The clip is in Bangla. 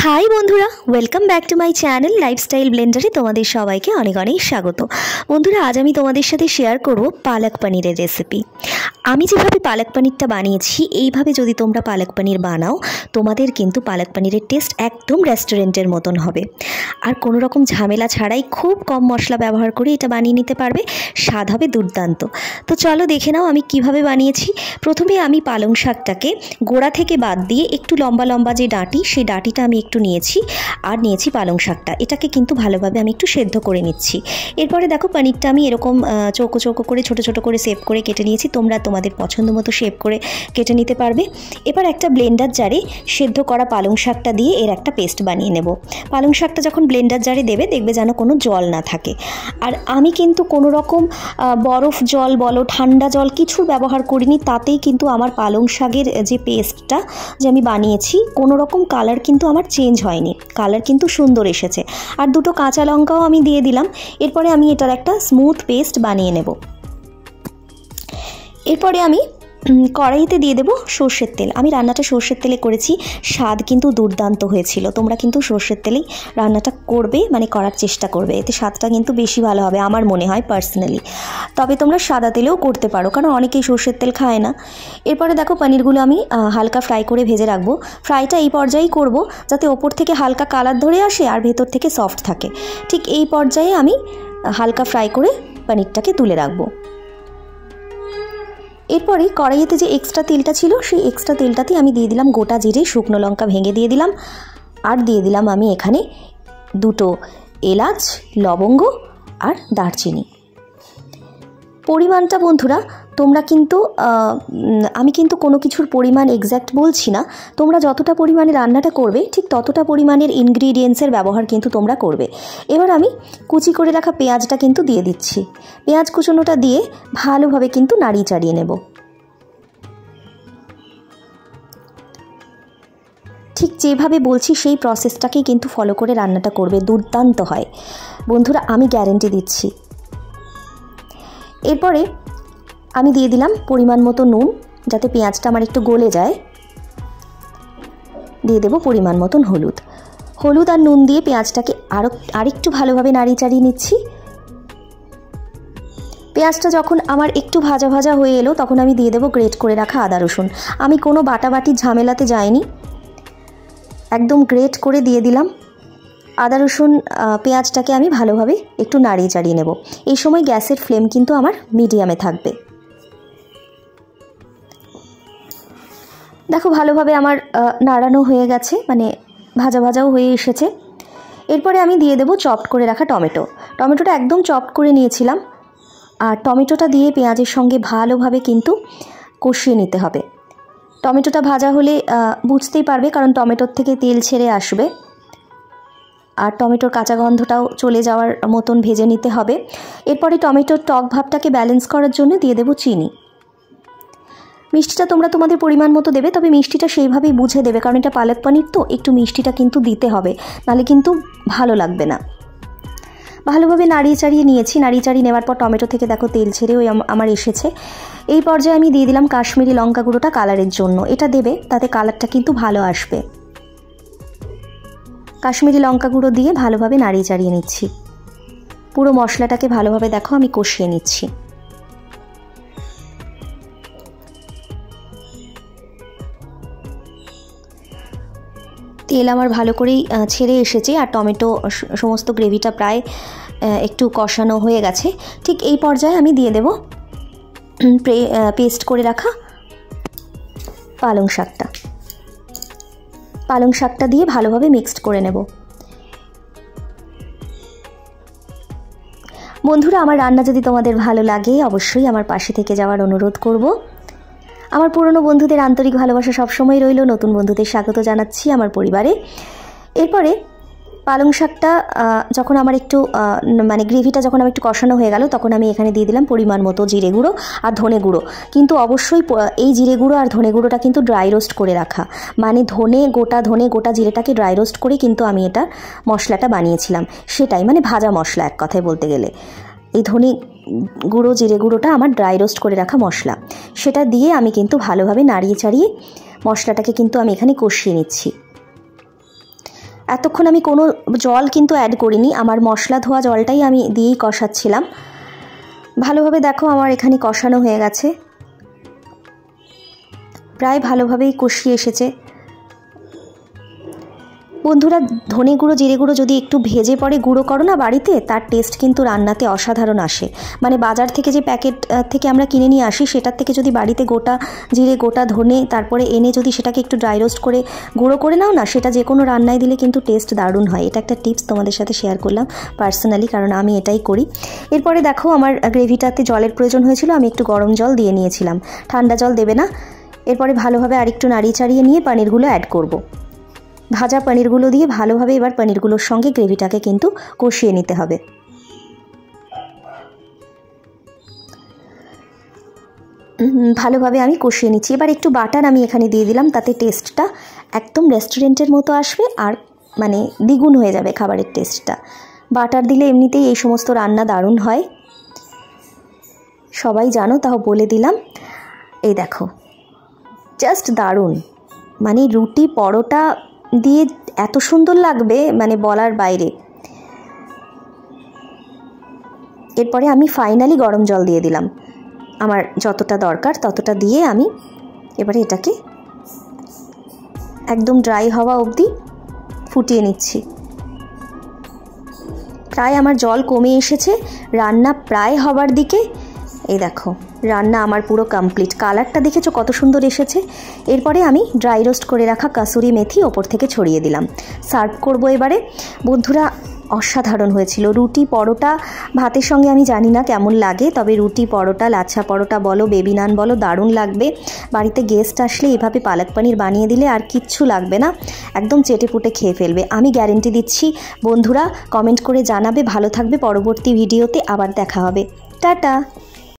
হাই বন্ধুরা, welcome back to my channel lifestyle ব্লেন্ডারে তোমাদের সবাইকে অনেক অনেক স্বাগত। বন্ধুরা, আজ আমি তোমাদের সাথে শেয়ার করব পালক পনিরের রেসিপি। আমি যেভাবে পালক পনিরটা বানিয়েছি এইভাবে যদি তোমরা পালক পনির বানাও, তোমাদের কিন্তু পালক পনিরের টেস্ট একদম রেস্টুরেন্টের মতন হবে। আর কোনো রকম ঝামেলা ছাড়াই খুব কম মশলা ব্যবহার করে এটা বানিয়ে নিতে পারবে, স্বাদ হবে দুর্দান্ত। তো চলো দেখে নাও আমি কিভাবে বানিয়েছি। প্রথমে আমি পালং শাকটাকে গোড়া থেকে বাদ দিয়ে একটু লম্বা লম্বা যে ডাঁটি, সেই ডাঁটিটা আমি একটু নিয়েছি, আর নিয়েছি পালং শাকটা। এটাকে কিন্তু ভালোভাবে আমি একটু সেদ্ধ করে নিচ্ছি। এরপরে দেখো পনিরটা আমি এরকম চৌকো চৌকো করে ছোট ছোট করে শেপ করে কেটে নিয়েছি। তোমরা তোমাদের পছন্দ মতো শেপ করে কেটে নিতে পারবে। এবার একটা ব্লেন্ডার জারে সেদ্ধ করা পালং শাকটা দিয়ে এর একটা পেস্ট বানিয়ে নেব। পালং শাকটা যখন ব্লেন্ডার জারে দেবে, দেখবে যেন কোনো জল না থাকে। আর আমি কিন্তু কোনো রকম বরফ জল বলো ঠান্ডা জল কিছুর ব্যবহার করিনি। তাতেই কিন্তু আমার পালং শাকের যে পেস্টটা যে আমি বানিয়েছি, কোনো রকম কালার কিন্তু আমার চেঞ্জ হয়নি, কালার কিন্তু সুন্দর এসেছে। আর দুটো কাঁচা লঙ্কাও আমি দিয়ে দিলাম। এরপরে আমি এটার একটা স্মুথ পেস্ট বানিয়ে নেব। এরপরে আমি কড়াইতে দিয়ে দেবো সর্ষের তেল। আমি রান্নাটা সর্ষের তেলে করেছি, স্বাদ কিন্তু দুর্দান্ত হয়েছিল। তোমরা কিন্তু সর্ষের তেলেই রান্নাটা করবে, মানে করার চেষ্টা করবে, এতে স্বাদটা কিন্তু বেশি ভালো হবে আমার মনে হয় পার্সোনালি। তবে তোমরা সাদা তেলেও করতে পারো, কারণ অনেকেই সর্ষের তেল খায় না। এরপরে দেখো পনিরগুলো আমি হালকা ফ্রাই করে ভেজে রাখবো। ফ্রাইটা এই পর্যায়েই করব যাতে ওপর থেকে হালকা কালার ধরে আসে আর ভেতর থেকে সফট থাকে। ঠিক এই পর্যায়ে আমি হালকা ফ্রাই করে পনিরটাকে তুলে রাখবো। এরপরে কড়াইতে যে এক্সট্রা তেলটা ছিল, সেই এক্সট্রা তেলটাতে আমি দিয়ে দিলাম গোটা জিরে, শুকনো লঙ্কা ভেঙে দিয়ে দিলাম। আর দিয়ে দিলাম আমি এখানে দুটো এলাচ, লবঙ্গ আর দারচিনি। পরিমাণটা বন্ধুরা তোমরা কিন্তু আমি কিন্তু কোনো কিছুর পরিমাণ এক্স্যাক্ট বলছি না। তোমরা যতটা পরিমাণে রান্নাটা করবে ঠিক ততটা পরিমাণের ইনগ্রিডিয়েন্টসের ব্যবহার কিন্তু তোমরা করবে। এবার আমি কুচি করে রাখা পেঁয়াজটা কিন্তু দিয়ে দিচ্ছি। পেঁয়াজ কুচনোটা দিয়ে ভালোভাবে কিন্তু নাড়িয়ে চাড়িয়ে নেব। ঠিক যেভাবে বলছি সেই প্রসেসটাকেই কিন্তু ফলো করে রান্নাটা করবে, দুর্দান্ত হয় বন্ধুরা, আমি গ্যারেন্টি দিচ্ছি। এরপরে আমি দিয়ে দিলাম পরিমাণ মতো নুন, যাতে পেঁয়াজটা আমার একটু গলে যায়। দিয়ে দেব পরিমাণ মতন হলুদ। হলুদ আর নুন দিয়ে পেঁয়াজটাকে আরেকটু ভালোভাবে নাড়িয়ে চাড়িয়ে নিচ্ছি। পেঁয়াজটা যখন আমার একটু ভাজা ভাজা হয়ে এলো, তখন আমি দিয়ে দেবো গ্রেট করে রাখা আদা রসুন। আমি কোনো বাটাবাটির ঝামেলাতে যাইনি, একদম গ্রেট করে দিয়ে দিলাম। আদা রসুন পেঁয়াজটাকে আমি ভালোভাবে একটু নাড়িয়ে চাড়িয়ে নেব। এই সময় গ্যাসের ফ্লেম কিন্তু আমার মিডিয়ামে থাকবে। দেখো ভালোভাবে আমার নাড়ানো হয়ে গেছে, মানে ভাজা ভাজাও হয়ে এসেছে। এরপরে আমি দিয়ে দেবো চপড করে রাখা টমেটো। টমেটোটা একদম চপড করে নিয়েছিলাম। আর টমেটোটা দিয়ে পেঁয়াজের সঙ্গে ভালোভাবে কিন্তু কষিয়ে নিতে হবে। টমেটোটা ভাজা হলে বুঝতেই পারবে, কারণ টমেটোর থেকে তেল ছেড়ে আসবে। আর টমেটোর কাঁচা গন্ধটাও চলে যাওয়ার মতন ভেজে নিতে হবে। এরপরে টমেটোর টক ভাবটাকে ব্যালেন্স করার জন্য দিয়ে দেবো চিনি। মিষ্টিটা তোমরা তোমাদের পরিমাণ মতো দেবে, তবে মিষ্টিটা সেইভাবেই বুঝে দেবে, কারণ এটা পালক পনির তো একটু মিষ্টিটা কিন্তু দিতে হবে, নাহলে কিন্তু ভালো লাগবে না। ভালোভাবে নাড়িয়ে চাড়িয়ে নিয়েছি। নাড়িয়ে চাড়িয়ে নেওয়ার পর টমেটো থেকে দেখো তেল ছেড়েও আমার এসেছে। এই পর্যায়ে আমি দিয়ে দিলাম কাশ্মীরি লঙ্কা গুঁড়োটা কালারের জন্য। এটা দেবে, তাতে কালারটা কিন্তু ভালো আসবে। কাশ্মীরি লঙ্কা গুঁড়ো দিয়ে ভালোভাবে নাড়িয়ে চাড়িয়ে নিচ্ছি। পুরো মশলাটাকে ভালোভাবে দেখো আমি কষিয়ে নিচ্ছি। তেল আমার ভালো করেই ছেড়ে এসেছে, আর টমেটো সমস্ত গ্রেভিটা প্রায় একটু কষানো হয়ে গেছে। ঠিক এই পর্যায়ে আমি দিয়ে দেব পেস্ট করে রাখা পালং শাকটা। পালং শাকটা দিয়ে ভালোভাবে মিক্সড করে নেব। বন্ধুরা, আমার রান্না যদি তোমাদের ভালো লাগে, অবশ্যই আমার পাশে থেকে যাওয়ার অনুরোধ করব। আমার পুরনো বন্ধুদের আন্তরিক ভালোবাসা সবসময় রইল, নতুন বন্ধুদের স্বাগত জানাচ্ছি আমার পরিবারে। এরপরে পালং শাকটা যখন আমার একটু মানে গ্রেভিটা যখন আমার একটু কষানো হয়ে গেল, তখন আমি এখানে দিয়ে দিলাম পরিমাণ মতো জিরে গুঁড়ো আর ধনে গুঁড়ো। কিন্তু অবশ্যই এই জিরে গুঁড়ো আর ধনে গুঁড়োটা কিন্তু ড্রাই রোস্ট করে রাখা, মানে ধনে গোটা জিরেটাকে ড্রাই রোস্ট করে কিন্তু আমি এটা মশলাটা বানিয়েছিলাম। সেটাই মানে ভাজা মশলা, এক কথায় বলতে গেলে। এই ধনে গুঁড়ো জিরে গুঁড়োটা আমার ড্রাই রোস্ট করে রাখা মশলা, সেটা দিয়ে আমি কিন্তু ভালোভাবে নাড়িয়ে চাড়িয়ে মশলাটাকে কিন্তু আমি এখানে কষিয়ে নিচ্ছি। এতক্ষণ আমি কোনো জল কিন্তু অ্যাড করিনি, আমার মশলা ধোয়া জলটাই আমি দিয়েই কষাচ্ছিলাম। ভালোভাবে দেখো আমার এখানে কষানো হয়ে গেছে, প্রায় ভালোভাবেই কষিয়ে এসেছে। বন্ধুরা, ধনে গুঁড়ো জিরে গুঁড়ো যদি একটু ভেজে পরে গুঁড়ো করো না বাড়িতে, তার টেস্ট কিন্তু রান্নাতে অসাধারণ আসে। মানে বাজার থেকে যে প্যাকেট থেকে আমরা কিনে নিয়ে আসি, সেটার থেকে যদি বাড়িতে গোটা জিরে গোটা ধনে তারপরে এনে যদি সেটাকে একটু ড্রাই রোস্ট করে গুঁড়ো করে নাও না, সেটা যে কোনো রান্নায় দিলে কিন্তু টেস্ট দারুণ হয়। এটা একটা টিপস তোমাদের সাথে শেয়ার করলাম পার্সোনালি, কারণ আমি এটাই করি। এরপরে দেখো আমার গ্রেভিটাতে জলের প্রয়োজন হয়েছিল, আমি একটু গরম জল দিয়ে নিয়েছিলাম, ঠান্ডা জল দেবে না। এরপরে ভালোভাবে আরেকটু নাড়িয়ে চাড়িয়ে নিয়ে পনিরগুলো অ্যাড করব। ভাজা পনিরগুলো দিয়ে ভালোভাবে এবার পনিরগুলোর সঙ্গে গ্রেভিটাকে কিন্তু কষিয়ে নিতে হবে। ভালোভাবে আমি কষিয়ে নিচ্ছি। এবার একটু বাটার আমি এখানে দিয়ে দিলাম, তাতে টেস্টটা একদম রেস্টুরেন্টের মতো আসবে, আর মানে দ্বিগুণ হয়ে যাবে খাবারের টেস্টটা। বাটার দিলে এমনিতেই এই সমস্ত রান্না দারুণ হয়, সবাই জানো, তাও বলে দিলাম। এই দেখো, জাস্ট দারুণ, মানে রুটি পরোটা দিয়ে এত সুন্দর লাগবে, মানে বলার বাইরে। এরপরে আমি ফাইনালি গরম জল দিয়ে দিলাম, আমার যতটা দরকার ততটা দিয়ে আমি এবারে এটাকে একদম ড্রাই হওয়া অবধি ফুটিয়ে নিচ্ছি। প্রায় আমার জল কমে এসেছে, রান্না প্রায় হবার দিকে। এই দেখো, রান্না আমার পুরো কমপ্লিট। কালারটা দেখেছো কত সুন্দর এসেছে। এরপরে আমি ড্রাই রোস্ট করে রাখা কাসুরি মেথি ওপর থেকে ছড়িয়ে দিলাম। সার্ভ করব এবারে। বন্ধুরা, অসাধারণ হয়েছিল। রুটি পরোটা ভাতের সঙ্গে আমি জানি না কেমন লাগে, তবে রুটি পরোটা, লাচ্ছা পরোটা বলো, বেবি নান বলো, দারুণ লাগবে। বাড়িতে গেস্ট আসলে এভাবে পালক পনির বানিয়ে দিলে আর কিচ্ছু লাগবে না, একদম চেটেপুটে খেয়ে ফেলবে, আমি গ্যারেন্টি দিচ্ছি। বন্ধুরা, কমেন্ট করে জানাবে। ভালো থাকবে, পরবর্তী ভিডিওতে আবার দেখা হবে। টাটা।